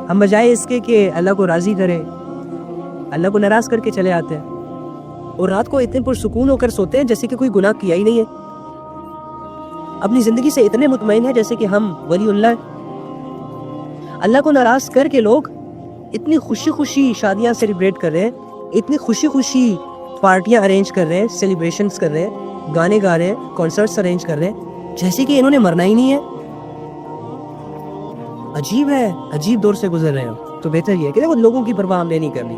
ہم بجائے اس کے کہ اللہ کو راضی کریں، اللہ کو ناراض کر کے چلے آتے ہیں، اور رات کو اتنے پرسکون ہو کر سوتے ہیں جیسے کہ کوئی گناہ کیا ہی نہیں ہے، اپنی زندگی سے اتنے مطمئن ہیں جیسے کہ ہم ولی اللہ ہیں۔ اللہ کو ناراض کر کے لوگ اتنی خوشی خوشی شادیاں سیلیبریٹ کر رہے ہیں، اتنی خوشی خوشی پارٹیاں ارینج کر رہے ہیں، سیلیبریشنز کر رہے ہیں، گانے گا رہے ہیں، کنسرٹس ارینج کر رہے ہیں، جیسے کہ انہوں نے مرنا ہی نہیں ہے۔ عجیب ہے، عجیب دور سے گزر رہے ہیں۔ تو بہتر یہ ہے کہ دیکھو لوگوں کی پرواہ ہم نے نہیں کرنی،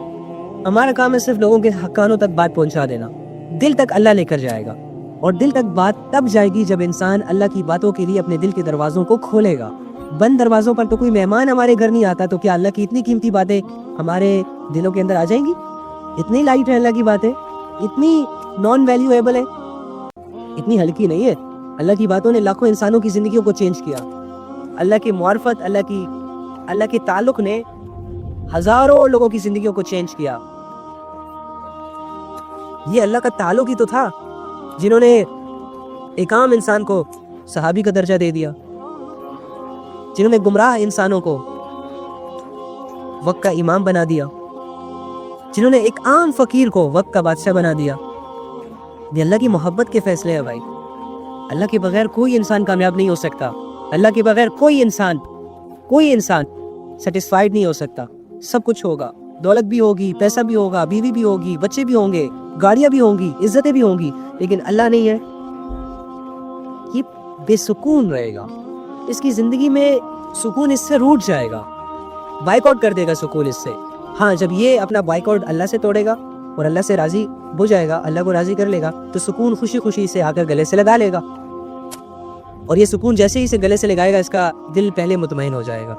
ہمارا کام ہے صرف لوگوں کے کانوں تک بات پہنچا دینا۔ دل تک اللہ لے کر جائے گا، اور دل تک بات تب جائے گی جب انسان اللہ کی باتوں کے لیے اپنے دل کے دروازوں کو کھولے گا۔ بند دروازوں پر تو کوئی مہمان ہمارے گھر نہیں آتا، تو کیا اللہ کی اتنی قیمتی باتیں ہمارے دلوں کے اندر آ جائیں گی؟ اتنی لائٹ ہے اللہ کی باتیں، اتنی نان ویلیویبل ہے، اتنی ہلکی نہیں ہے۔ اللہ کی باتوں نے لاکھوں انسانوں کی زندگیوں کو چینج کیا۔ اللہ کی معرفت، اللہ کے تعلق نے ہزاروں لوگوں کی زندگیوں کو چینج کیا۔ یہ اللہ کا تعلق ہی تو تھا جنہوں نے ایک عام انسان کو صحابی کا درجہ دے دیا، جنہوں نے گمراہ انسانوں کو وقت کا امام بنا دیا، جنہوں نے ایک عام فقیر کو وقت کا بادشاہ بنا دیا۔ یہ اللہ کی محبت کے فیصلے ہیں بھائی۔ اللہ کے بغیر کوئی انسان کامیاب نہیں ہو سکتا، اللہ کے بغیر کوئی انسان سیٹسفائیڈ نہیں ہو سکتا۔ سب کچھ ہوگا، دولت بھی ہوگی، پیسہ بھی ہوگا، بیوی بھی ہوگی، بچے بھی ہوں گے، گاڑیاں بھی ہوں گی، عزتیں بھی ہوں گی، لیکن اللہ نہیں ہے، یہ بے سکون رہے گا۔ اس کی زندگی میں سکون اس سے روٹ جائے گا، بائک آؤٹ کر دے گا سکون اس سے۔ ہاں، جب یہ اپنا بائک آؤٹ اللہ سے توڑے گا اور اللہ سے راضی ہو جائے گا، اللہ کو راضی کر لے گا، تو سکون خوشی خوشی سے آ کر گلے سے لگا لے گا، اور یہ سکون جیسے ہی اسے گلے سے لگائے گا، اس کا دل پہلے مطمئن ہو جائے گا،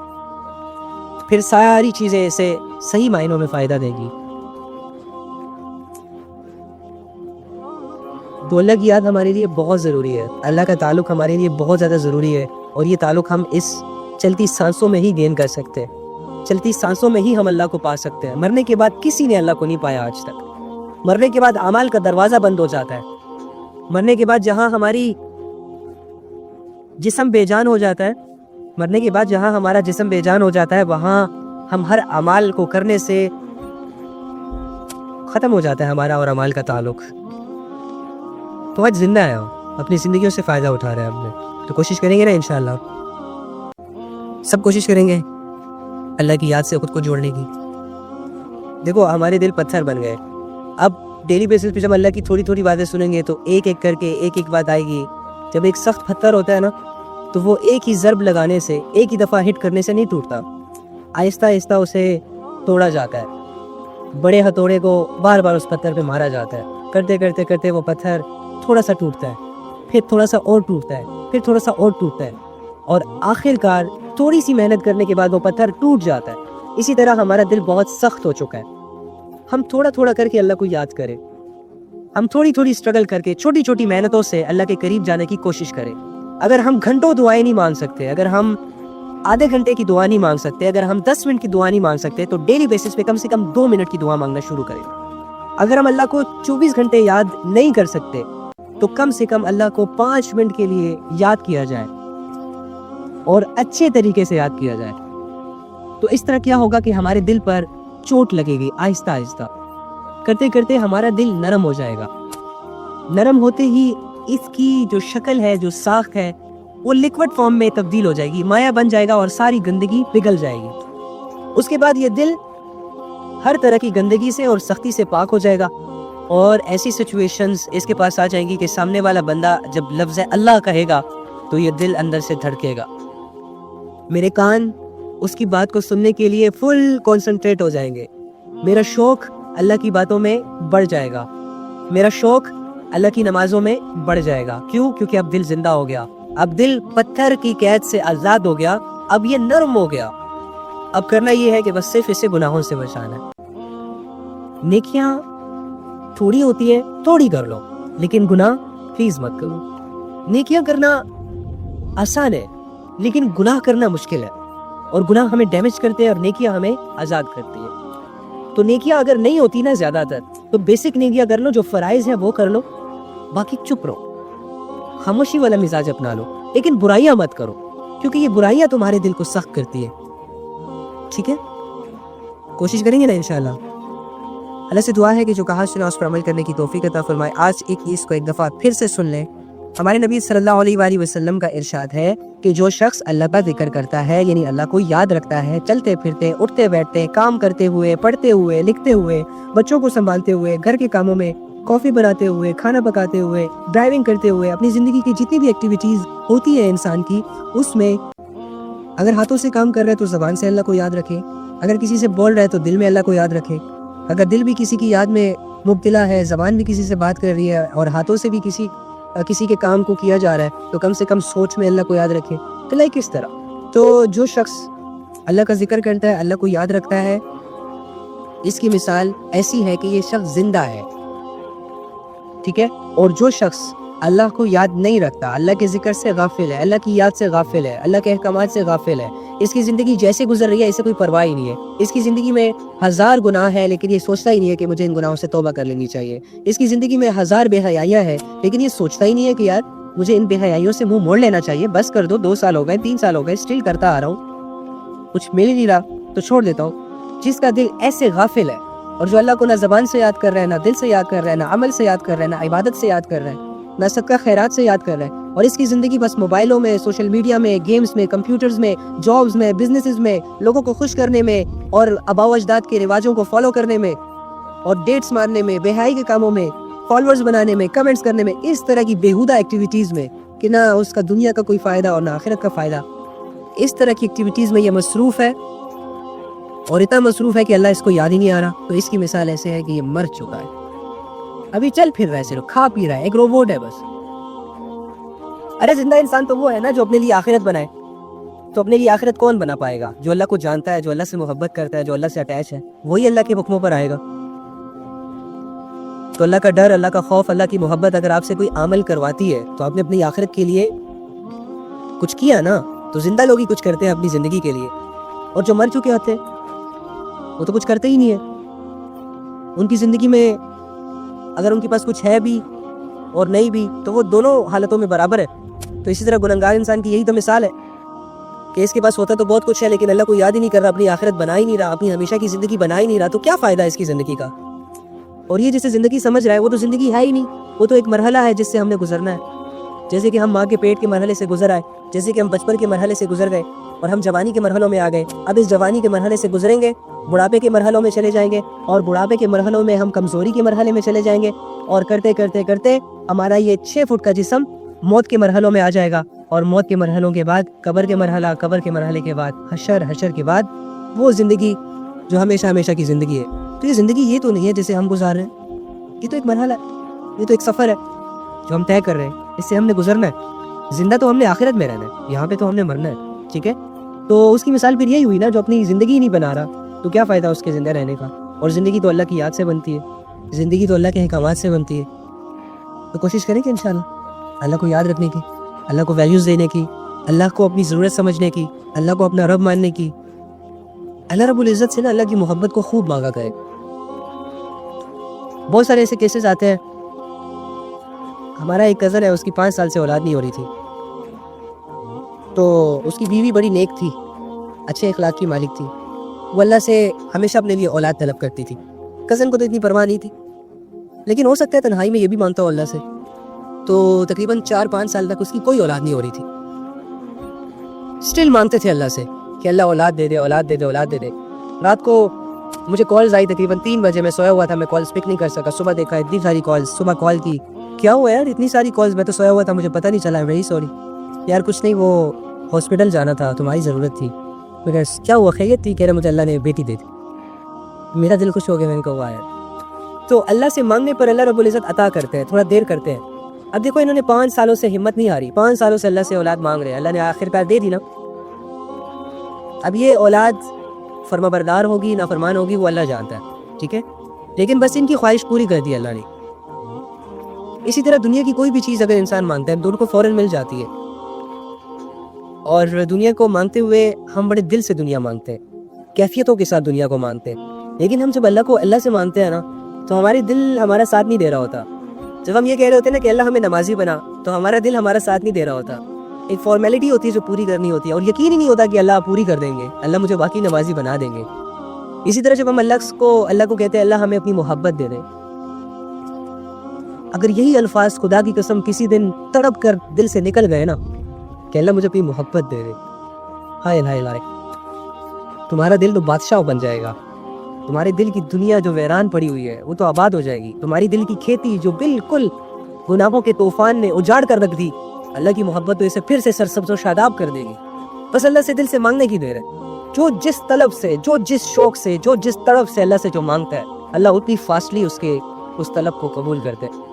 پھر ساری چیزیں اسے صحیح معنوں میں فائدہ دیں گی۔ تو اللہ کی یاد ہمارے لیے بہت ضروری ہے، اللہ کا تعلق ہمارے لیے بہت زیادہ ضروری ہے، اور یہ تعلق ہم اس چلتی سانسوں میں ہی گین کر سکتے ہیں، چلتی سانسوں میں ہی ہم اللہ کو پا سکتے ہیں۔ مرنے کے بعد کسی نے اللہ کو نہیں پایا آج تک۔ مرنے کے بعد اعمال کا دروازہ بند ہو جاتا ہے، مرنے کے بعد جہاں ہماری جسم بے جان ہو جاتا ہے، مرنے کے بعد جہاں ہمارا جسم بے جان ہو جاتا ہے، وہاں ہم ہر اعمال کو کرنے سے ختم ہو جاتا ہے ہمارا اور اعمال کا تعلق۔ تو آج زندہ ہے، اپنی زندگیوں سے فائدہ اٹھا رہے ہیں ہم نے، تو کوشش کریں گے نا انشاءاللہ، سب کوشش کریں گے اللہ کی یاد سے خود کو جوڑنے کی۔ دیکھو ہمارے دل پتھر بن گئے، اب ڈیلی بیسس پہ جب اللہ کی تھوڑی تھوڑی باتیں سنیں گے تو ایک ایک کر کے ایک ایک بات آئے گی۔ جب ایک سخت پتھر ہوتا ہے نا، تو وہ ایک ہی ضرب لگانے سے، ایک ہی دفعہ ہٹ کرنے سے نہیں ٹوٹتا، آہستہ آہستہ اسے توڑا جاتا ہے، بڑے ہتھوڑے کو بار بار اس پتھر پہ مارا جاتا ہے، کرتے کرتے کرتے وہ پتھر تھوڑا سا ٹوٹتا ہے، پھر تھوڑا سا اور ٹوٹتا ہے، پھر تھوڑا سا اور ٹوٹتا ہے، اور آخر کار تھوڑی سی محنت کرنے کے بعد وہ پتھر ٹوٹ جاتا ہے۔ اسی طرح ہمارا دل بہت سخت ہو چکا ہے، ہم تھوڑا تھوڑا کر کے اللہ کو یاد کریں، ہم تھوڑی تھوڑی اسٹرگل کر کے چھوٹی چھوٹی محنتوں سے اللہ کے قریب جانے کی کوشش کریں۔ اگر ہم گھنٹوں دعائیں نہیں مانگ سکتے، اگر ہم آدھے گھنٹے کی دعا نہیں مانگ سکتے، اگر ہم 10 منٹ کی دعا نہیں مانگ سکتے، تو ڈیلی بیسس پہ کم سے کم 2 منٹ کی دعا مانگنا شروع کریں۔ اگر ہم اللہ کو 24 گھنٹے یاد نہیں کر سکتے، تو کم سے کم اللہ کو 5 منٹ کے لیے یاد کیا جائے، اور اچھے طریقے سے یاد کیا جائے۔ تو اس طرح کیا ہوگا کہ ہمارے دل پر چوٹ لگے گی، آہستہ آہستہ کرتے کرتے ہمارا دل نرم ہو جائے گا۔ نرم ہوتے ہی اس کی جو شکل ہے، جو ساخت ہے، وہ لیکوڈ فارم میں تبدیل ہو جائے گی، مائع بن جائے گا، اور ساری گندگی پگھل جائے گی۔ اس کے بعد یہ دل ہر طرح کی گندگی سے اور سختی سے پاک ہو جائے گا، اور ایسی سچویشنز اس کے پاس آ جائیں گی کہ سامنے والا بندہ جب لفظ اللہ کہے گا تو یہ دل اندر سے دھڑکے گا، میرے کان اس کی بات کو سننے کے لیے فل کنسنٹریٹ ہو جائیں گے، میرا شوق اللہ کی باتوں میں بڑھ جائے گا، میرا شوق اللہ کی نمازوں میں بڑھ جائے گا۔ کیوں؟ کیونکہ اب دل زندہ ہو گیا، اب دل پتھر کی قید سے آزاد ہو گیا، اب یہ نرم ہو گیا۔ اب کرنا یہ ہے کہ بس صرف اسے گناہوں سے بچانا ہے۔ نیکیاں تھوڑی ہوتی ہیں، تھوڑی کر لو، لیکن گناہ پلیز مت کرو۔ نیکیاں کرنا آسان ہے، لیکن گناہ کرنا مشکل ہے، اور گناہ ہمیں ڈیمیج کرتے ہیں اور نیکیاں ہمیں آزاد کرتی ہیں۔ تو نیکیاں اگر نہیں ہوتی نا زیادہ تر، تو بیسک نیکیاں کر لو، جو فرائض ہیں وہ کر لو، باقی چپ رہو، خاموشی والا مزاج اپنا لو، لیکن برائیاں مت کرو۔ کیونکہ یہ برائیاں تمہارے دل کو سخت کرتی ہے. ٹھیک ہے, کوشش کریں گے نا انشاءاللہ. اللہ سے دعا ہے کہ جو کہا سنا اس پر عمل کرنے کی توفیق عطا فرمائے. آج اس کو ایک دفعہ پھر سے سن لیں. ہمارے نبی صلی اللہ علیہ وآلہ وسلم کا ارشاد ہے کہ جو شخص اللہ کا ذکر کرتا ہے, یعنی اللہ کو یاد رکھتا ہے, چلتے پھرتے, اٹھتے بیٹھتے, کام کرتے ہوئے, پڑھتے ہوئے, لکھتے ہوئے, بچوں کو سنبھالتے ہوئے, گھر کے کاموں میں, کافی بناتے ہوئے, کھانا پکاتے ہوئے, ڈرائیونگ کرتے ہوئے, اپنی زندگی کی جتنی بھی ایکٹیویٹیز ہوتی ہے انسان کی, اس میں اگر ہاتھوں سے کام کر رہے تو زبان سے اللہ کو یاد رکھے, اگر کسی سے بول رہے ہے تو دل میں اللہ کو یاد رکھے, اگر دل بھی کسی کی یاد میں مبتلا ہے, زبان بھی کسی سے بات کر رہی ہے اور ہاتھوں سے بھی کسی کے کام کو کیا جا رہا ہے, تو کم سے کم سوچ میں اللہ کو یاد رکھے. تو لائک اس طرح, تو جو شخص اللہ کا ذکر کرتا ہے, اللہ کو یاد رکھتا ہے, اس کی مثال ایسی ہے کہ یہ شخص زندہ ہے. ٹھیک ہے, اور جو شخص اللہ کو یاد نہیں رکھتا, اللہ کے ذکر سے غافل ہے, اللہ کی یاد سے غافل ہے, اللہ کے احکامات سے غافل ہے, اس کی زندگی جیسے گزر رہی ہے اسے کوئی پرواہ ہی نہیں ہے. اس کی زندگی میں 1000 گناہ ہے لیکن یہ سوچتا ہی نہیں ہے کہ مجھے ان گناہوں سے توبہ کر لینی چاہیے. اس کی زندگی میں 1000 بے حیائیاں ہیں لیکن یہ سوچتا ہی نہیں ہے کہ یار مجھے ان بے حیائیوں سے منہ موڑ لینا چاہیے, بس کر دو, 2 سال ہو گئے, 3 سال ہو گئے, اسٹل کرتا آ رہا ہوں, کچھ مل ہی نہیں رہا تو چھوڑ دیتا ہوں. جس کا دل ایسے غافل ہے اور جو اللہ کو نہ زبان سے یاد کر رہا ہے, نہ دل سے یاد کر رہا ہے, نہ عمل سے یاد کر رہا ہے, نہ عبادت سے یاد کر رہا ہے, نہ صدقہ خیرات سے یاد کر رہا ہے, اور اس کی زندگی بس موبائلوں میں, سوشل میڈیا میں, گیمز میں, کمپیوٹرز میں, جابز میں, بزنسز میں, لوگوں کو خوش کرنے میں اور آباء و اجداد کے رواجوں کو فالو کرنے میں اور ڈیٹس مارنے میں, بے حیائی کے کاموں میں, فالوورز بنانے میں, کمنٹس کرنے میں, اس طرح کی بیہودہ ایکٹیویٹیز میں کہ نہ اس کا دنیا کا کوئی فائدہ اور نہ آخرت کا فائدہ, اس طرح کی ایکٹیویٹیز میں یہ مصروف ہے, اور اتنا مصروف ہے کہ اللہ اس کو یاد ہی نہیں آ رہا. تو اس کی مثال ایسے ہے کہ یہ مر چکا ہے, ابھی چل پھر رہا ہے, صرف کھا پی رہا ہے, ایک روبوٹ ہے بس. ارے زندہ انسان تو وہ ہے نا جو اپنے لیے آخرت بنائے. تو اپنے لیے آخرت کون بنا پائے گا؟ جو اللہ کو جانتا ہے, جو اللہ سے محبت کرتا ہے, جو اللہ سے اٹیچ ہے, وہی اللہ کے حکموں پر آئے گا. تو اللہ کا ڈر, اللہ کا خوف, اللہ کی محبت اگر آپ سے کوئی عمل کرواتی ہے تو آپ نے اپنی آخرت کے لیے کچھ کیا نا. تو زندہ لوگ ہی کچھ کرتے ہیں اپنی زندگی کے لیے, اور جو مر چکے ہوتے ہیں وہ تو کچھ کرتے ہی نہیں ہیں. ان کی زندگی میں اگر ان کے پاس کچھ ہے بھی اور نہیں بھی تو وہ دونوں حالتوں میں برابر ہے. تو اسی طرح گنہگار انسان کی یہی تو مثال ہے کہ اس کے پاس ہوتا تو بہت کچھ ہے لیکن اللہ کو یاد ہی نہیں کر رہا, اپنی آخرت بنا ہی نہیں رہا, اپنی ہمیشہ کی زندگی بنا ہی نہیں رہا. تو کیا فائدہ ہے اس کی زندگی کا؟ اور یہ جسے زندگی سمجھ رہا ہے وہ تو زندگی ہے ہی نہیں, وہ تو ایک مرحلہ ہے جس سے ہم نے گزرنا ہے. جیسے کہ ہم ماں کے پیٹ کے مرحلے سے گزر آئے, جیسے کہ ہم بچپن کے مرحلے سے گزر گئے اور ہم جوانی کے مرحلوں میں آ گئے. اب اس جوانی کے مرحلے سے گزریں گے, بڑھاپے کے مرحلوں میں چلے جائیں گے, اور بڑھاپے کے مرحلوں میں ہم کمزوری کے مرحلے میں چلے جائیں گے, اور کرتے کرتے کرتے ہمارا یہ 6 فٹ کا جسم موت کے مرحلوں میں آ جائے گا, اور موت کے مرحلوں کے بعد قبر کے مرحلہ, قبر کے مرحلے کے بعد حشر, حشر کے بعد وہ زندگی جو ہمیشہ ہمیشہ کی زندگی ہے. تو یہ زندگی یہ تو نہیں ہے جسے ہم گزار رہے ہیں, یہ تو ایک مرحلہ ہے, یہ تو ایک سفر ہے جو ہم طے کر رہے ہیں, اس سے ہم نے گزرنا ہے. زندہ تو ہم نے آخرت میں رہنا ہے, یہاں پہ تو ہم نے مرنا ہے. ٹھیک ہے, تو اس کی مثال پھر یہی ہوئی نا, جو اپنی زندگی ہی نہیں بنا رہا تو کیا فائدہ اس کے زندہ رہنے کا. اور زندگی تو اللہ کی یاد سے بنتی ہے, زندگی تو اللہ کے احکامات سے بنتی ہے. تو کوشش کریں کہ انشاءاللہ اللہ کو یاد رکھنے کی, اللہ کو ویلیوز دینے کی, اللہ کو اپنی ضرورت سمجھنے کی, اللہ کو اپنا رب ماننے کی. اللہ رب العزت سے نا اللہ کی محبت کو خوب مانگا کرے. بہت سارے ایسے کیسز آتے ہیں. ہمارا ایک کزن ہے, اس کی 5 سال سے اولاد نہیں ہو رہی تھی, تو اس کی بیوی بڑی نیک تھی, اچھے اخلاق کی مالک تھی, وہ اللہ سے ہمیشہ اپنے لیے اولاد طلب کرتی تھی. کزن کو تو اتنی پرواہ نہیں تھی, لیکن ہو سکتا ہے تنہائی میں یہ بھی مانگتا ہو اللہ سے. تو تقریباً 4-5 سال تک اس کی کوئی اولاد نہیں ہو رہی تھی. اسٹل مانگتے تھے اللہ سے کہ اللہ اولاد دے دے, اولاد دے دے, اولاد دے دے. رات کو مجھے کالز آئی تقریباً 3 بجے, میں سویا ہوا تھا, میں کالز پک نہیں کر سکا. صبح دیکھا اتنی ساری کالز, صبح کال کی, کیا ہوا یار اتنی ساری کالز, میں تو سویا ہوا تھا, مجھے پتہ نہیں چلا, ویری سوری یار, کچھ نہیں, وہ ہاسپٹل جانا تھا, تمہاری ضرورت تھی. میں کہا کیا ہوا, خیریت تھی؟ کہہ رہے مجھے اللہ نے بیٹی دے دی. میرا دل خوش ہو گیا, میں نے کہا یار. تو اللہ سے مانگنے پر اللہ رب العزت عطا کرتے ہیں, تھوڑا دیر کرتے ہیں. اب دیکھو انہوں نے 5 سالوں سے ہمت نہیں ہاری, 5 سالوں سے اللہ سے اولاد مانگ رہے ہیں, اللہ نے آخر کار دے دی نا. اب یہ اولاد فرما بردار ہوگی نافرمان ہوگی وہ اللہ جانتا ہے, ٹھیک ہے, لیکن بس ان کی خواہش پوری کر دی اللہ نے. اسی طرح دنیا کی کوئی بھی چیز اگر انسان مانگتا ہے تو ان کو فوراً مل جاتی ہے, اور دنیا کو مانگتے ہوئے ہم بڑے دل سے دنیا مانگتے ہیں, کیفیتوں کے ساتھ دنیا کو مانگتے ہیں. لیکن ہم جب اللہ کو اللہ سے مانگتے ہیں نا تو ہمارے دل ہمارا ساتھ نہیں دے رہا ہوتا. جب ہم یہ کہہ رہے ہوتے ہیں نا کہ اللہ ہمیں نمازی بنا, تو ہمارا دل ہمارا ساتھ نہیں دے رہا ہوتا. ایک فارمیلٹی ہوتی ہے جو پوری کرنی ہوتی ہے، اور یقین ہی نہیں ہوتا کہ اللہ پوری کر دیں گے، اللہ مجھے باقی نمازی بنا دیں گے۔ اسی طرح جب ہم اللہ کو کہتے ہیں اللہ ہمیں اپنی محبت دے دے، اگر یہی الفاظ خدا کی قسم کسی دن تڑپ کر دل سے نکل گئے نا کہ اللہ مجھے اپنی محبت دے دے، ہائے ہائے ہائے، تمہارا دل تو بادشاہ بن جائے گا، تمہارے دل کی دنیا جو ویران پڑی ہوئی ہے وہ تو آباد ہو جائے گی، تمہاری دل کی کھیتی جو بالکل گناہوں کے طوفان نے اجاڑ کر رکھ دی، اللہ کی محبت تو اسے پھر سے سرسبز و شاداب کر دے گی۔ بس اللہ سے دل سے مانگنے کی دیر ہے، جو جس طلب سے، جو جس شوق سے، جو جس طرف سے اللہ سے جو مانگتا ہے، اللہ اتنی فاسٹلی اس طلب کو قبول کرتے ہیں۔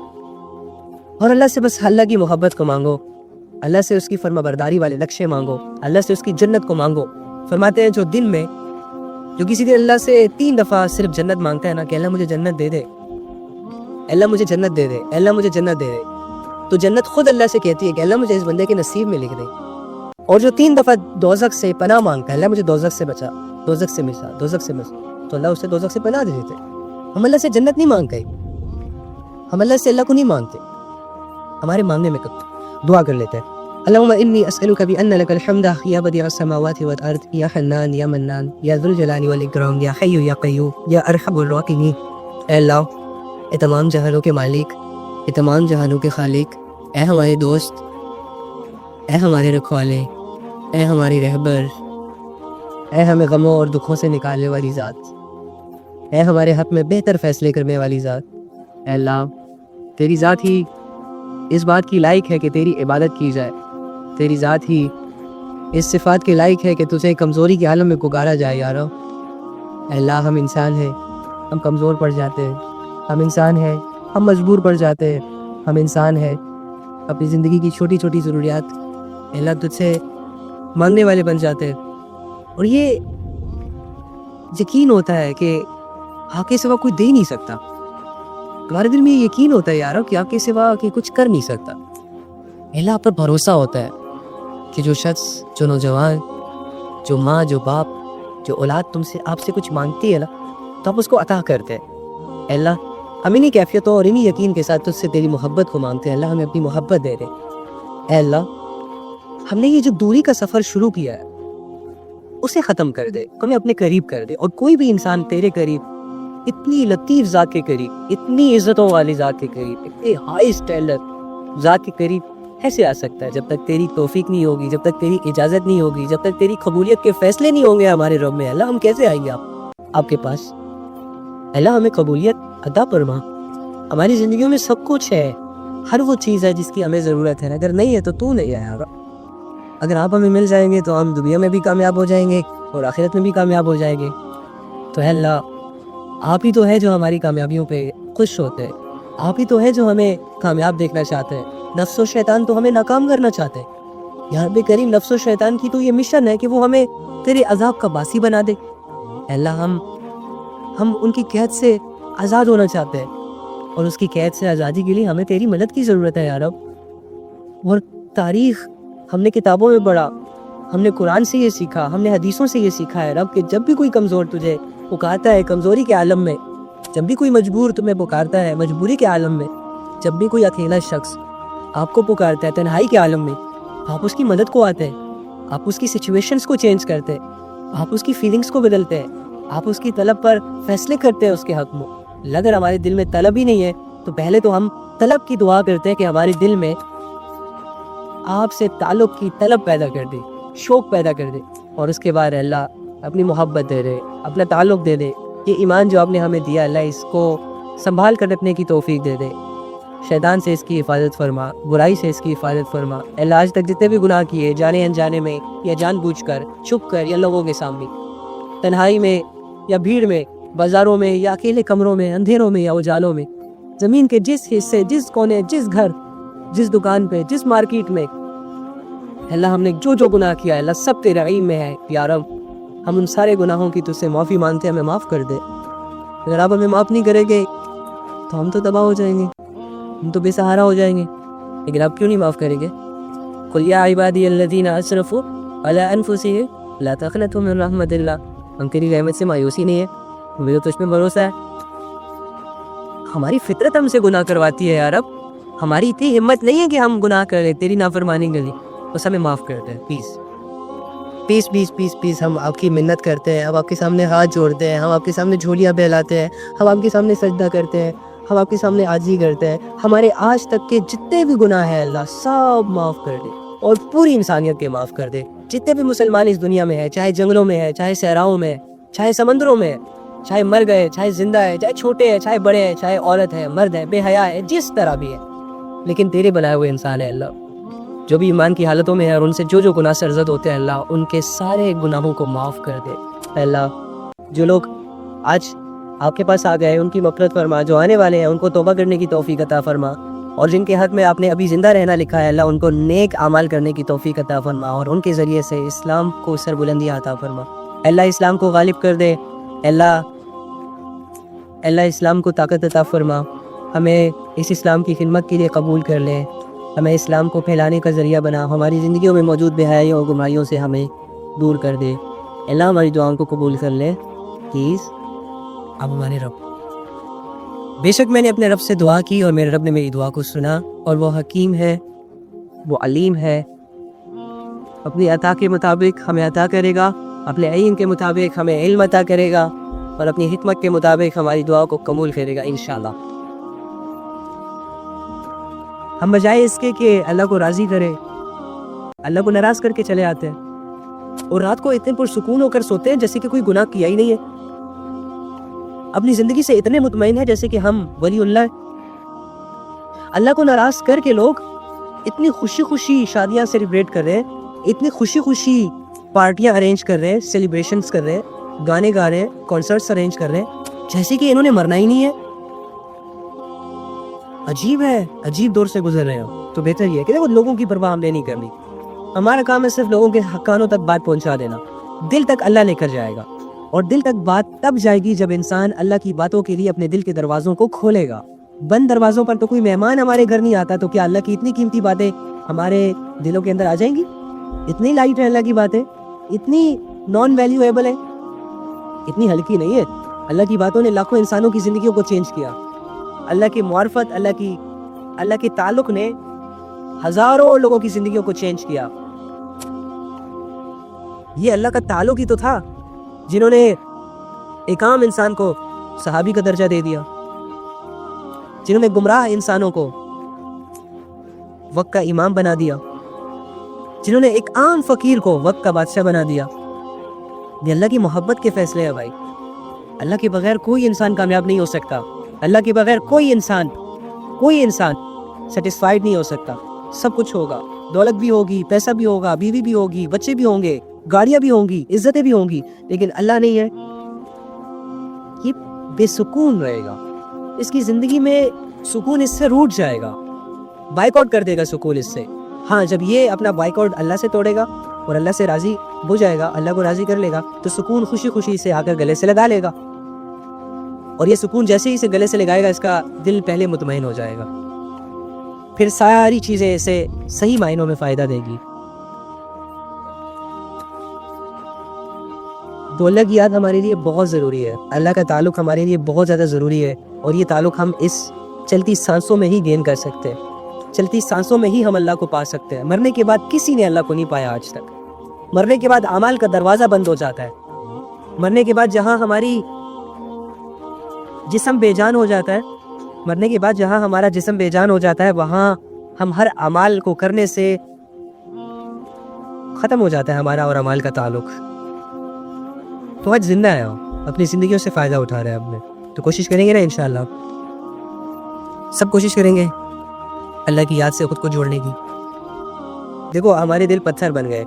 اور اللہ سے بس اللہ کی محبت کو مانگو، اللہ سے اس کی فرما برداری والے لکشے مانگو، اللہ سے اس کی جنت کو مانگو۔ فرماتے ہیں جو دن میں جو کسی دن اللہ سے 3 دفعہ صرف جنت مانگتا ہے نا کہ اللہ مجھے جنت دے دے، اللہ مجھے جنت دے دے، اللہ مجھے جنت دے دے، تو جنت خود اللہ سے کہتی ہے کہ اللہ مجھے اس بندے کے نصیب میں لکھ دے۔ اور جو 3 دفعہ دوزخ سے پناہ مانگتا ہے، اللہ مجھے دوزخ سے بچا، دوزخ سے بچا، دوزخ سے بچا، تو اللہ اسے دوزخ سے پناہ دے دیتے۔ ہم اللہ سے جنت نہیں مانگتے، ہم اللہ سے اللہ کو نہیں مانگتے، ہمارے مانگنے میں دعا کر لیتے ہیں۔ اللہم انی اسألک بأن لک الحمد یا بدیع السماوات والارض یا حنان یا منان یا ذو الجلال والاکرام یا حی یا قیوم یا ارحم الراحمین۔ اے اللہ، اے تمام جہانوں کے مالک، اے تمام جہانوں کے خالق، اے ہمارے دوست، اے ہمارے رکھوالے، اے ہماری رہبر، اے ہمیں غموں اور دکھوں سے نکالنے والی ذات، اے ہمارے حق میں بہتر فیصلے کرنے والی ذات۔ اے اللہ، تیری ذات ہی اس بات کی لائق ہے کہ تیری عبادت کی جائے، تیری ذات ہی اس صفات کے لائق ہے کہ تجھے کمزوری کے عالم میں پکارا جائے۔ یارو اے اللہ، ہم انسان ہیں، ہم کمزور پڑ جاتے ہیں، ہم انسان ہیں، ہم مجبور پڑ جاتے ہیں، ہم انسان ہیں، اپنی زندگی کی چھوٹی چھوٹی ضروریات اے اللہ تجھ سے مانگنے والے بن جاتے ہیں، اور یہ یقین ہوتا ہے کہ آپ کے سوا کوئی دے نہیں سکتا۔ تمہارے دل میں یہ یقین ہوتا ہے یارو کہ آپ کے سوا کہ کچھ کر نہیں سکتا۔ اللہ آپ پر بھروسہ ہوتا ہے کہ جو شخص، جو نوجوان، جو ماں، جو باپ، جو اولاد تم سے آپ سے کچھ مانگتی ہے نا تو آپ اس کو عطا کرتے ہیں۔ اے اللہ، ہم انہی کیفیتوں اور انہی یقین کے ساتھ تجھ سے تیری محبت کو مانگتے ہیں، اللہ ہمیں اپنی محبت دے دے۔ اے اللہ، ہم نے یہ جو دوری کا سفر شروع کیا ہے اسے ختم کر دے، ہمیں اپنے قریب کر دے، اور کوئی بھی انسان تیرے قریب، اتنی لطیف ذات کے قریب، اتنی عزتوں والی ذات کے قریب، اتنی ہائی اسٹینڈرڈ ذات کے قریب ایسے آ سکتا ہے جب تک تیری توفیق نہیں ہوگی، جب تک تیری اجازت نہیں ہوگی، جب تک تیری قبولیت کے فیصلے نہیں ہوں گے ہمارے رب میں۔ اللہ، ہم کیسے آئیں گے آپ کے پاس؟ اللہ، ہمیں قبولیت عطا فرما۔ ہماری زندگیوں میں سب کچھ ہے، ہر وہ چیز ہے جس کی ہمیں ضرورت ہے، اگر نہیں ہے تو تو نہیں آیا گا۔ اگر آپ ہمیں مل جائیں گے تو ہم دنیا میں بھی کامیاب ہو جائیں گے اور آخرت میں بھی کامیاب ہو جائیں گے۔ تو اے اللہ، آپ ہی تو ہے جو ہماری کامیابیوں پہ خوش ہوتے ہیں، آپ ہی تو ہے جو ہمیں کامیاب دیکھنا چاہتے ہیں۔ نفس و شیطان تو ہمیں ناکام کرنا چاہتے ہیں۔ یا رب کریم، نفس و شیطان کی تو یہ مشن ہے کہ وہ ہمیں تیرے عذاب کا باسی بنا دے۔ اے اللہ، ہم ان کی قید سے آزاد ہونا چاہتے ہیں، اور اس کی قید سے آزادی کے لیے ہمیں تیری مدد کی ضرورت ہے یا رب۔ اور تاریخ ہم نے کتابوں میں پڑھا، ہم نے قرآن سے یہ سیکھا، ہم نے حدیثوں سے یہ سیکھا ہے رب کہ جب بھی کوئی کمزور تجھے پکارتا ہے کمزوری کے عالم میں، جب بھی کوئی مجبور تمہیں پکارتا ہے مجبوری کے عالم میں، جب بھی کوئی اکیلا شخص آپ کو پکارتا ہے تنہائی کے عالم میں، آپ اس کی مدد کو آتے ہیں، آپ اس کی سچویشنز کو چینج کرتے ہیں، آپ اس کی فیلنگز کو بدلتے ہیں، آپ اس کی طلب پر فیصلے کرتے ہیں اس کے حق میں۔ اگر ہمارے دل میں طلب ہی نہیں ہے تو پہلے تو ہم طلب کی دعا کرتے ہیں کہ ہمارے دل میں آپ سے تعلق کی طلب پیدا کر دے، شوق پیدا کر دے، اور اس کے بعد اللہ اپنی محبت دے دے، اپنا تعلق دے دے۔ یہ ایمان جو آپ نے ہمیں دیا اللہ اس کو سنبھال کر رکھنے کی توفیق دے دے۔ شیطان سے اس کی حفاظت فرما، برائی سے اس کی حفاظت فرما۔ اللہ، آج تک جتنے بھی گناہ کیے، جانے انجانے میں یا جان بوجھ کر، چھپ کر یا لوگوں کے سامنے، تنہائی میں یا بھیڑ میں، بازاروں میں یا اکیلے کمروں میں، اندھیروں میں یا اجالوں میں، زمین کے جس حصے، جس کونے، جس گھر، جس دکان پہ، جس مارکیٹ میں، اللہ ہم نے جو گناہ کیا ہے اللہ سب تیرے علم میں ہے یا رب۔ ہم ان سارے گناہوں کی تجھ سے معافی مانگتے ہیں، ہمیں معاف کر دے۔ اگر آپ ہمیں معاف نہیں کریں گے تو ہم تو تباہ ہو جائیں گے، ہم تو بے سہارا ہو جائیں گے، لیکن آپ کیوں نہیں معاف کریں گے؟ قل یا عبادی الذین اسرفوا علی انفسہم لا تقنطوا من رحمت اللہ۔ ہم تیری رحمت سے مایوسی نہیں ہے، ہمیں تو تجھ پہ بھروسہ ہے۔ ہماری فطرت ہم سے گناہ کرواتی ہے یا رب، ہماری اتنی ہمت نہیں ہے کہ ہم گناہ کریں تیری نافرمانی کے لیے، بس ہمیں معاف کر دیں please, please please please please. ہم آپ کی منت کرتے ہیں، ہم آپ کے سامنے ہاتھ جوڑتے ہیں، ہم آپ کے سامنے جھولیاں بہلاتے ہیں، ہم آپ کے سامنے سجدہ کرتے ہیں، ہم آپ کے سامنے عاجزی کرتے ہیں. ہمارے آج تک کے جتنے بھی گناہ ہیں اللہ سب معاف کر دے، اور پوری انسانیت کے معاف کر دے. جتنے بھی مسلمان اس دنیا میں ہیں، چاہے جنگلوں میں ہے، چاہے صحراؤں میں، چاہے سمندروں میں، چاہے مر گئے، چاہے زندہ ہے، چاہے چھوٹے ہیں، چاہے بڑے ہیں، چاہے عورت ہے، مرد ہے، بے حیا ہے، جس طرح بھی ہے، لیکن تیرے بنائے ہوئے انسان ہے اللہ. جو بھی ایمان کی حالتوں میں ہے اور ان سے جو گناہ سرزد ہوتے ہیں اللہ ان کے سارے گناہوں کو معاف کر دے. اے اللہ جو لوگ آج آپ کے پاس آ گئے ان کی مغفرت فرما، جو آنے والے ہیں ان کو توبہ کرنے کی توفیق عطا فرما، اور جن کے حق میں آپ نے ابھی زندہ رہنا لکھا ہے اللہ ان کو نیک اعمال کرنے کی توفیق عطا فرما، اور ان کے ذریعے سے اسلام کو سربلندی عطا فرما. اے اللہ اسلام کو غالب کر دے. اے اللہ اسلام کو طاقت عطا فرما. ہمیں اس اسلام کی خدمت کے لیے قبول کر لے، ہمیں اسلام کو پھیلانے کا ذریعہ بنا، ہماری زندگیوں میں موجود بے حیائیوں اور گمراہیوں سے ہمیں دور کر دے. اللہ ہماری دعاؤں کو قبول کر لے پلیز. اب ہمارے رب، بے شک میں نے اپنے رب سے دعا کی اور میرے رب نے میری دعا کو سنا، اور وہ حکیم ہے، وہ علیم ہے. اپنی عطا کے مطابق ہمیں عطا کرے گا، اپنے علم کے مطابق ہمیں علم عطا کرے گا، اور اپنی حکمت کے مطابق ہماری دعا کو قبول کرے گا انشاءاللہ. ہم بجائے اس کے کہ اللہ کو راضی کرے اللہ کو ناراض کر کے چلے آتے ہیں، اور رات کو اتنے پرسکون ہو کر سوتے ہیں جیسے کہ کوئی گناہ کیا ہی نہیں ہے. اپنی زندگی سے اتنے مطمئن ہیں جیسے کہ ہم ولی اللہ ہیں. اللہ کو ناراض کر کے لوگ اتنی خوشی خوشی شادیاں سیلیبریٹ کر رہے ہیں، اتنی خوشی خوشی پارٹیاں ارینج کر رہے ہیں، سیلیبریشنز کر رہے ہیں، گانے گا رہے ہیں، کانسرٹس ارینج کر رہے ہیں جیسے کہ انہوں نے مرنا ہی نہیں ہے. عجیب ہے، عجیب دور سے گزر رہے ہیں. تو بہتر یہ ہے کہ دیکھو لوگوں کی پرواہ ہم نے نہیں کرنی. ہمارا کام ہے صرف لوگوں کے کانوں تک بات پہنچا دینا. دل تک اللہ لے کر جائے گا، اور دل تک بات تب جائے گی جب انسان اللہ کی باتوں کے لیے اپنے دل کے دروازوں کو کھولے گا. بند دروازوں پر تو کوئی مہمان ہمارے گھر نہیں آتا، تو کیا اللہ کی اتنی قیمتی باتیں ہمارے دلوں کے اندر آ جائیں گی؟ اتنی لائٹ ہے اللہ کی باتیں، اتنی نان ویلیویبل ہے، اتنی ہلکی نہیں ہے. اللہ کی باتوں نے لاکھوں انسانوں کی زندگیوں کو چینج کیا. اللہ کی معرفت، اللہ کے تعلق نے ہزاروں لوگوں کی زندگیوں کو چینج کیا. یہ اللہ کا تعلق ہی تو تھا جنہوں نے ایک عام انسان کو صحابی کا درجہ دے دیا، جنہوں نے گمراہ انسانوں کو وقت کا امام بنا دیا، جنہوں نے ایک عام فقیر کو وقت کا بادشاہ بنا دیا. یہ اللہ کی محبت کے فیصلے ہیں بھائی. اللہ کے بغیر کوئی انسان کامیاب نہیں ہو سکتا. اللہ کے بغیر کوئی انسان سیٹسفائیڈ نہیں ہو سکتا. سب کچھ ہوگا، دولت بھی ہوگی، پیسہ بھی ہوگا، بیوی بھی ہوگی، بچے بھی ہوں گے، گاڑیاں بھی ہوں گی، عزتیں بھی ہوں گی، لیکن اللہ نہیں ہے، یہ بے سکون رہے گا. اس کی زندگی میں سکون اس سے روٹ جائے گا، بائک آؤٹ کر دے گا سکون اس سے. ہاں جب یہ اپنا بائک آؤٹ اللہ سے توڑے گا اور اللہ سے راضی ہو جائے گا، اللہ کو راضی کر لے گا، تو سکون خوشی خوشی سے آ کر گلے سے لگا لے گا. اور یہ سکون جیسے ہی اسے گلے سے لگائے گا اس کا دل پہلے مطمئن ہو جائے گا، پھر ساری چیزیں اسے صحیح معنوں میں فائدہ دے گی. تو اللہ کی یاد ہمارے لیے بہت ضروری ہے، اللہ کا تعلق ہمارے لیے بہت زیادہ ضروری ہے، اور یہ تعلق ہم اس چلتی سانسوں میں ہی گین کر سکتے ہیں. چلتی سانسوں میں ہی ہم اللہ کو پا سکتے ہیں. مرنے کے بعد کسی نے اللہ کو نہیں پایا آج تک. مرنے کے بعد اعمال کا دروازہ بند ہو جاتا ہے. مرنے کے بعد جہاں ہماری جسم بے جان ہو جاتا ہے، مرنے کے بعد جہاں ہمارا جسم بے جان ہو جاتا ہے، وہاں ہم ہر اعمال کو کرنے سے ختم ہو جاتا ہے ہمارا اور اعمال کا تعلق. تو آج زندہ ہے، اپنی زندگیوں سے فائدہ اٹھا رہے ہیں ہم نے، تو کوشش کریں گے نا انشاءاللہ، سب کوشش کریں گے اللہ کی یاد سے خود کو جوڑنے کی. دیکھو ہمارے دل پتھر بن گئے.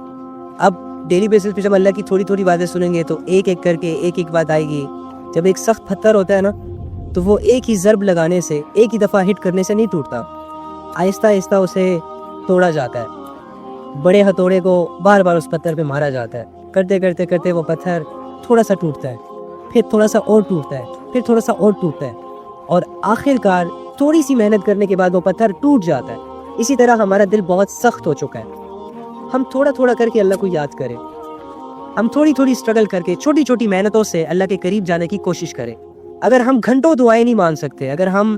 اب ڈیلی بیسس پہ جب اللہ کی تھوڑی تھوڑی باتیں سنیں گے تو ایک ایک کر کے ایک بات آئے گی. جب ایک سخت پتھر ہوتا ہے نا تو وہ ایک ہی ضرب لگانے سے، ایک ہی دفعہ ہٹ کرنے سے نہیں ٹوٹتا، آہستہ آہستہ اسے توڑا جاتا ہے. بڑے ہتھوڑے کو بار بار اس پتھر پہ مارا جاتا ہے، کرتے کرتے کرتے وہ پتھر تھوڑا سا ٹوٹتا ہے، پھر تھوڑا سا اور ٹوٹتا ہے، پھر تھوڑا سا اور ٹوٹتا ہے، اور آخر کار تھوڑی سی محنت کرنے کے بعد وہ پتھر ٹوٹ جاتا ہے. اسی طرح ہمارا دل بہت سخت ہو چکا ہے. ہم تھوڑا تھوڑا کر کے اللہ کو یاد کریں، ہم تھوڑی تھوڑی اسٹرگل کر کے چھوٹی چھوٹی محنتوں سے اللہ کے قریب جانے کی کوشش کریں. اگر ہم گھنٹوں دعائیں نہیں مانگ سکتے، اگر ہم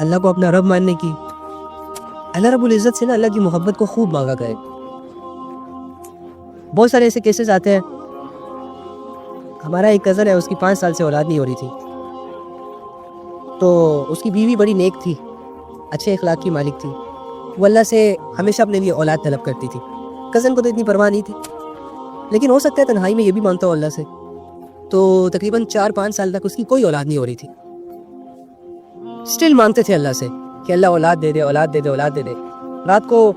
اللہ کو اپنا رب ماننے کی، اللہ رب العزت سے نا اللہ کی محبت کو خوب مانگا کرے. بہت سارے ایسے کیسز آتے ہیں. ہمارا ایک کزن ہے، اس کی 5 سال سے اولاد نہیں ہو رہی تھی، تو اس کی بیوی بڑی نیک تھی، اچھے اخلاق کی مالک تھی، وہ اللہ سے ہمیشہ اپنے لیے اولاد طلب کرتی تھی. کزن کو تو اتنی پرواہ نہیں تھی، لیکن ہو سکتا ہے تنہائی میں یہ بھی مانگتا ہو اللہ سے. تو تقریباً 4-5 سال تک اس کی کوئی اولاد نہیں ہو رہی تھی. اسٹل مانگتے تھے اللہ سے کہ اللہ اولاد دے دے، اولاد دے دے، اولاد دے دے. رات کو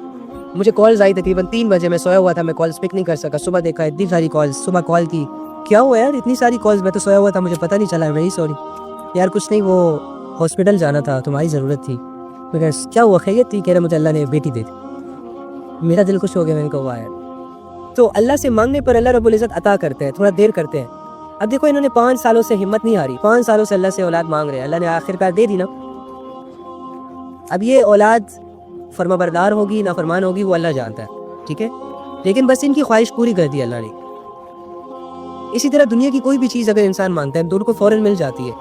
مجھے کالز آئی تقریباً 3 بجے، میں سویا ہوا تھا، میں کالز پک نہیں کر سکا. صبح دیکھا اتنی ساری کالز، صبح کال کی، کیا ہوا یار اتنی ساری کالز؟ میں تو سویا ہوا تھا، مجھے پتہ نہیں چلا. ویری سوری یار، کچھ نہیں، وہ ہاسپٹل جانا تھا، تمہاری ضرورت تھی. میں کہا کیا ہوا، خیریت تھی؟ کہہ رہا مجھے اللہ نے بیٹی دے دی. میرا دل خوش ہو گیا. میں نے کہا یار، تو اللہ سے مانگنے پر اللہ رب العزت عطا کرتے ہیں، تھوڑا دیر کرتے ہیں. اب دیکھو انہوں نے 5 سالوں سے ہمت نہیں ہاری، 5 سالوں سے اللہ سے اولاد مانگ رہے ہیں، اللہ نے آخر کار دے دی نا. اب یہ اولاد فرما بردار ہوگی نافرمان ہوگی وہ اللہ جانتا ہے، ٹھیک ہے، لیکن بس ان کی خواہش پوری کر دی اللہ نے. اسی طرح دنیا کی کوئی بھی چیز اگر انسان مانگتا ہے تو ان کو فوراً مل جاتی ہے.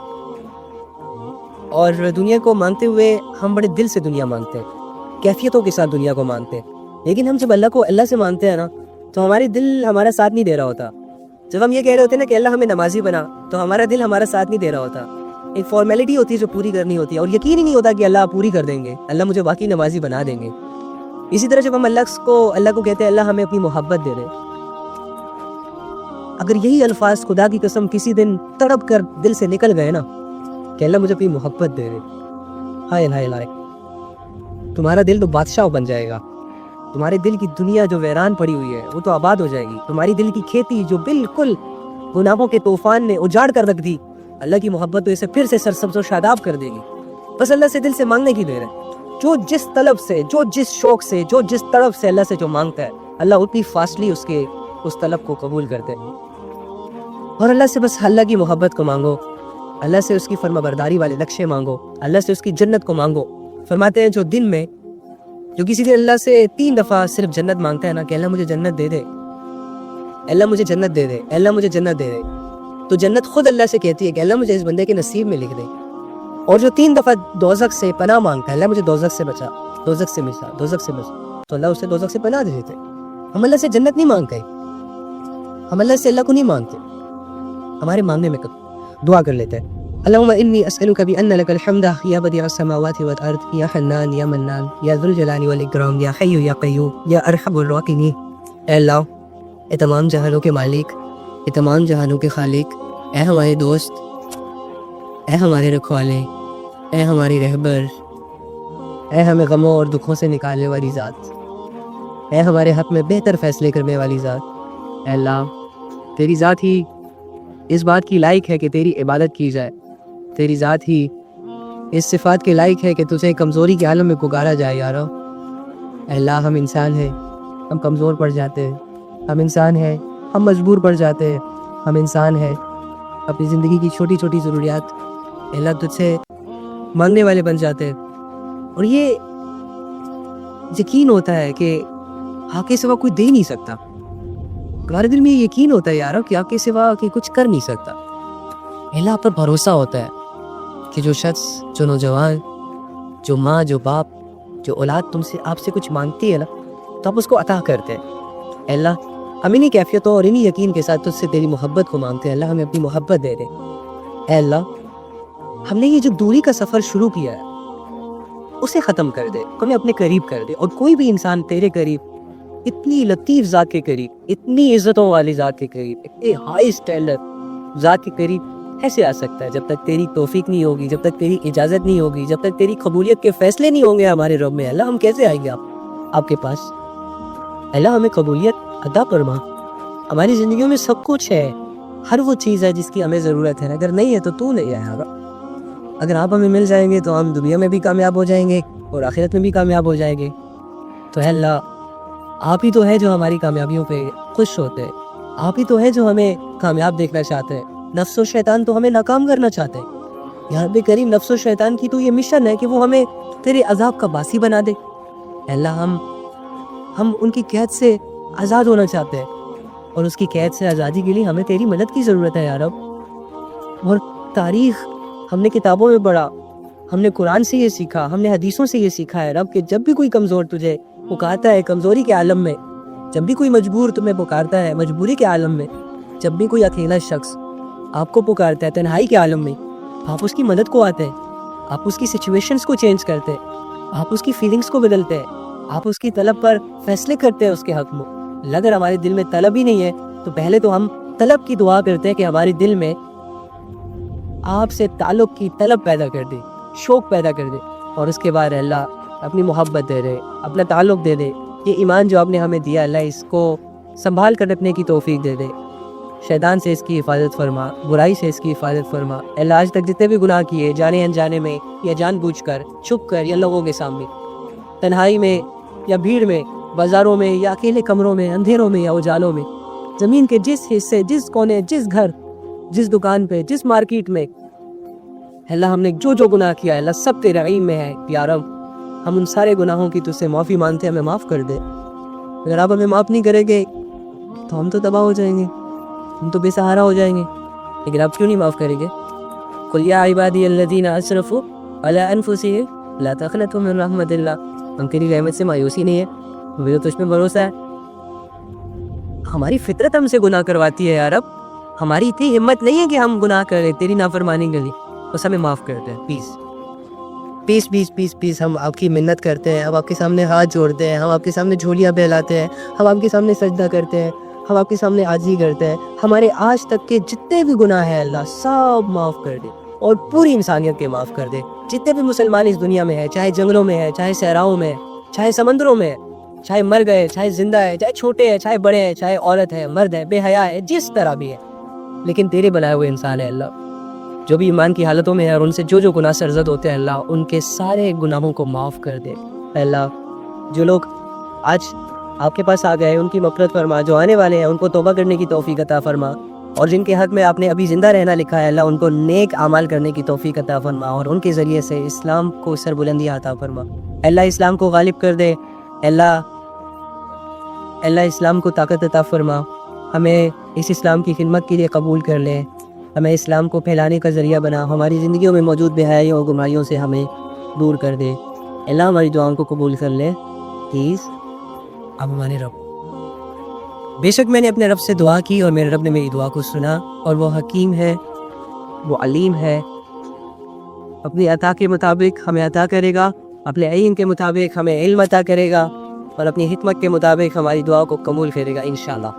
اور دنیا کو مانگتے ہوئے ہم بڑے دل سے دنیا مانگتے ہیں، کیفیتوں کے ساتھ دنیا کو مانگتے ہیں. لیکن ہم جب اللہ کو اللہ سے مانگتے ہیں نا تو ہمارے دل ہمارا ساتھ نہیں دے رہا ہوتا. جب ہم یہ کہہ رہے ہوتے ہیں نا کہ اللہ ہمیں نمازی بنا، تو ہمارا دل ہمارا ساتھ نہیں دے رہا ہوتا. ایک فارمیلٹی ہوتی ہے جو پوری کرنی ہوتی ہے، اور یقین ہی نہیں ہوتا کہ اللہ پوری کر دیں گے، اللہ مجھے واقعی نمازی بنا دیں گے. اسی طرح جب ہم اللہ کو کہتے ہیں اللہ ہمیں اپنی محبت دے دے، اگر یہی الفاظ خدا کی قسم کسی دن تڑپ کر دل سے نکل گئے نا کہ اللہ مجھے اپنی محبت دے دے، ہائے ہائے ہائے، تمہارا دل تو بادشاہ بن جائے گا. تمہارے دل کی دنیا جو ویران پڑی ہوئی ہے وہ تو آباد ہو جائے گی. تمہاری دل کی کھیتی جو بالکل گناہوں کے طوفان نے اجاڑ کر رکھ دی، اللہ کی محبت تو اسے پھر سے سرسبز و شاداب کر دے گی. بس اللہ سے دل سے مانگنے کی دیر ہے. جو جس طلب سے، جو جس شوق سے، جو جس طرف سے اللہ سے جو مانگتا ہے، اللہ اتنی فاسٹلی اس طلب کو قبول کرتے ہیں. اور اللہ سے بس اللہ کی محبت کو مانگو، اللہ سے اس کی فرما برداری والے لکشے مانگو، اللہ سے اس کی جنت کو مانگو. فرماتے ہیں جو دن میں جو کسی دن اللہ سے 3 دفعہ صرف جنت مانگتا ہے نا کہ اللہ مجھے جنت دے دے، اللہ مجھے جنت دے دے، اللہ مجھے جنت دے دے، تو جنت خود اللہ سے کہتی ہے کہ اللہ مجھے اس بندے کے نصیب میں لکھ دے. اور جو 3 دفعہ دوزخ سے پناہ مانگتا ہے، اللہ مجھے دوزخ سے بچا، دوزخ سے بچا، دوزخ سے بچا، تو اللہ اسے دوزخ سے پناہ دے دیتے. ہم اللہ سے جنت نہیں مانگتے، ہم اللہ سے اللہ کو نہیں مانگتے. ہمارے مانگنے میں دعا کر لیتے ہیں. اللہم انی اسألک بأن لک الحمد یا بدیع السماوات والارض یا حنان یا منان یا ذو الجلال والاکرام یا حی یا قیوم یا ارحم الراحمین. اے اللہ، اے تمام جہانوں کے مالک، اے تمام جہانوں کے خالق، اے ہمارے دوست، اے ہمارے رکھوالے، اے ہماری رہبر، اے ہمیں غموں اور دکھوں سے نکالنے والی ذات، اے ہمارے حق میں بہتر فیصلے کرنے والی ذات. اے اللہ، تیری ذات ہی اس بات کی لائق ہے کہ تیری عبادت کی جائے، تیری ذات ہی اس صفات کے لائق ہے کہ تجھے کمزوری کے عالم میں پکارا جائے. یارو اے اللہ، ہم انسان ہیں، ہم کمزور پڑ جاتے ہیں، ہم انسان ہیں، ہم مجبور پڑ جاتے ہیں، ہم انسان ہیں، اپنی زندگی کی چھوٹی چھوٹی ضروریات اے اللہ تجھ سے مانگنے والے بن جاتے ہیں. اور یہ یقین ہوتا ہے کہ آپ کے سوا کوئی دے نہیں سکتا. ہمارے دل میں یہ یقین ہوتا ہے یارو کہ آپ کے سوا کہ کچھ کر نہیں سکتا. اللہ پر بھروسہ ہوتا ہے کہ جو شخص، جو نوجوان، جو ماں، جو باپ، جو اولاد تم سے آپ سے کچھ مانگتی ہے نا تو آپ اس کو عطا کرتے ہیں. اے اللہ، ہم انہی کیفیتوں اور انہی یقین کے ساتھ تجھ سے تیری محبت کو مانگتے ہیں. اللہ ہمیں اپنی محبت دے دے. اے اللہ، ہم نے یہ جو دوری کا سفر شروع کیا ہے اسے ختم کر دے، ہمیں اپنے قریب کر دے. اور کوئی بھی انسان تیرے قریب، اتنی لطیف ذات کے قریب، اتنی عزتوں والی ذات کے قریب، اتنی ہائی اسٹینڈرڈ ذات کے قریب ایسے آ سکتا ہے جب تک تیری توفیق نہیں ہوگی، جب تک تیری اجازت نہیں ہوگی، جب تک تیری قبولیت کے فیصلے نہیں ہوں گے ہمارے رب میں. اللہ، ہم کیسے آئیں گے آپ کے پاس؟ اللہ، ہمیں قبولیت عطا فرما. ہماری زندگیوں میں سب کچھ ہے، ہر وہ چیز ہے جس کی ہمیں ضرورت ہے. اگر نہیں ہے تو تو نہیں آیا گا. اگر آپ ہمیں مل جائیں گے تو ہم دنیا میں بھی کامیاب ہو جائیں گے اور آخرت میں بھی کامیاب ہو جائیں گے. تو اے اللہ، آپ ہی تو ہے جو ہماری کامیابیوں پہ خوش ہوتے ہیں، آپ ہی تو ہے جو ہمیں کامیاب دیکھنا چاہتے ہیں. نفس و شیطان تو ہمیں ناکام کرنا چاہتے ہیں. یا رب کریم، نفس و شیطان کی تو یہ مشن ہے کہ وہ ہمیں تیرے عذاب کا باسی بنا دے. اے اللہ، ہم ان کی قید سے آزاد ہونا چاہتے ہیں اور اس کی قید سے آزادی کے لیے ہمیں تیری مدد کی ضرورت ہے یا رب. اور تاریخ ہم نے کتابوں میں پڑھا، ہم نے قرآن سے یہ سیکھا, ہم نے حدیثوں سے یہ سیکھا ہے رب کہ جب بھی کوئی کمزور تجھے پکارتا ہے کمزوری کے عالم میں, جب بھی کوئی مجبور تمہیں پکارتا ہے مجبوری کے عالم میں, جب بھی کوئی اکیلا شخص آپ کو پکارتا ہے تنہائی کے عالم میں, آپ اس کی مدد کو آتے ہیں, آپ اس کی سچویشنز کو چینج کرتے ہیں, آپ اس کی فیلنگز کو بدلتے ہیں, آپ اس کی طلب پر فیصلے کرتے ہیں اس کے حق میں. اگر ہمارے دل میں طلب ہی نہیں ہے تو پہلے تو ہم طلب کی دعا کرتے ہیں کہ ہمارے دل میں آپ سے تعلق کی طلب پیدا کر دے, شوق پیدا کر دے, اور اس کے بعد اللہ اپنی محبت دے دے, اپنا تعلق دے دے. یہ ایمان جو آپ نے ہمیں دیا اللہ اس کو سنبھال کر رکھنے کی توفیق دے دے. شیطان سے اس کی حفاظت فرما, برائی سے اس کی حفاظت فرما. اللہ آج تک جتنے بھی گناہ کیے جانے انجانے میں یا جان بوجھ کر, چھپ کر یا لوگوں کے سامنے, تنہائی میں یا بھیڑ میں, بازاروں میں یا اکیلے کمروں میں, اندھیروں میں یا اجالوں میں, زمین کے جس حصے, جس کونے, جس گھر, جس دکان پہ, جس مارکیٹ میں, اللہ ہم نے جو جو گناہ کیا ہے اللہ سب تیرے علم میں ہے. یا رب ہم ان سارے گناہوں کی تجھ سے معافی مانگتے ہیں, ہمیں معاف کر دے. اگر آپ ہمیں معاف نہیں کریں گے تو ہم تو تباہ ہو جائیں گے, ہم تو بے سہارا ہو جائیں گے. لیکن آپ کیوں نہیں معاف کریں گے؟ قل یا عبادی الذین اسرفوا علی انفسہم لا تقنطوا من رحمت اللہ. ہم تیری رحمت سے مایوسی نہیں ہے, مجھے تو تجھ پہ بھروسہ ہے. ہماری فطرت ہم سے گناہ کرواتی ہے. یا رب ہماری اتنی ہمت نہیں ہے کہ ہم گناہ کریں تیری نافرمانی کے لیے, بس ہمیں معاف کر دیں پلیز. پیس پیس پیس پیس ہم آپ کی منت کرتے ہیں, ہم آپ کے سامنے ہاتھ جوڑتے ہیں, ہم آپ کے سامنے جھولیاں بہلاتے ہیں, ہم آپ کے سامنے سجدہ کرتے ہیں, ہم آپ کے سامنے عاجزی کرتے ہیں. ہمارے آج تک کے جتنے بھی گناہ ہیں اللہ سب معاف کر دے, اور پوری انسانیت کے معاف کر دے. جتنے بھی مسلمان اس دنیا میں ہیں, چاہے جنگلوں میں ہے, چاہے صحراؤں میں ہے, چاہے سمندروں میں ہے, چاہے مر گئے, چاہے زندہ ہے, چاہے چھوٹے ہیں, چاہے بڑے ہیں, چاہے عورت ہے, مرد ہے, بے حیا ہے, جس طرح بھی ہے, لیکن تیرے بنائے ہوئے انسان ہے اللہ. جو بھی ایمان کی حالتوں میں ہے اور ان سے جو جو گناہ سرزد ہوتے ہیں اللہ ان کے سارے گناہوں کو معاف کر دے. اللہ جو لوگ آج آپ کے پاس آ گئے ان کی مغفرت فرما, جو آنے والے ہیں ان کو توبہ کرنے کی توفیق عطا فرما, اور جن کے حق میں آپ نے ابھی زندہ رہنا لکھا ہے اللہ ان کو نیک اعمال کرنے کی توفیق عطا فرما, اور ان کے ذریعے سے اسلام کو سربلندی عطا فرما. اللہ اسلام کو غالب کر دے, اللہ اسلام کو طاقت عطا فرما. ہمیں اس اسلام کی خدمت کے لیے قبول کر لے, ہمیں اسلام کو پھیلانے کا ذریعہ بنا, ہماری زندگیوں میں موجود بے حیائیوں اور گمراہیوں سے ہمیں دور کر دے. اللہ ہماری دعاؤں کو قبول کر لے پلیز. اب ہمارے رب, بے شک میں نے اپنے رب سے دعا کی اور میرے رب نے میری دعا کو سنا, اور وہ حکیم ہے, وہ علیم ہے, اپنی عطا کے مطابق ہمیں عطا کرے گا, اپنے علم کے مطابق ہمیں علم عطا کرے گا, اور اپنی حکمت کے مطابق ہماری دعا کو قبول کرے گا انشاءاللہ.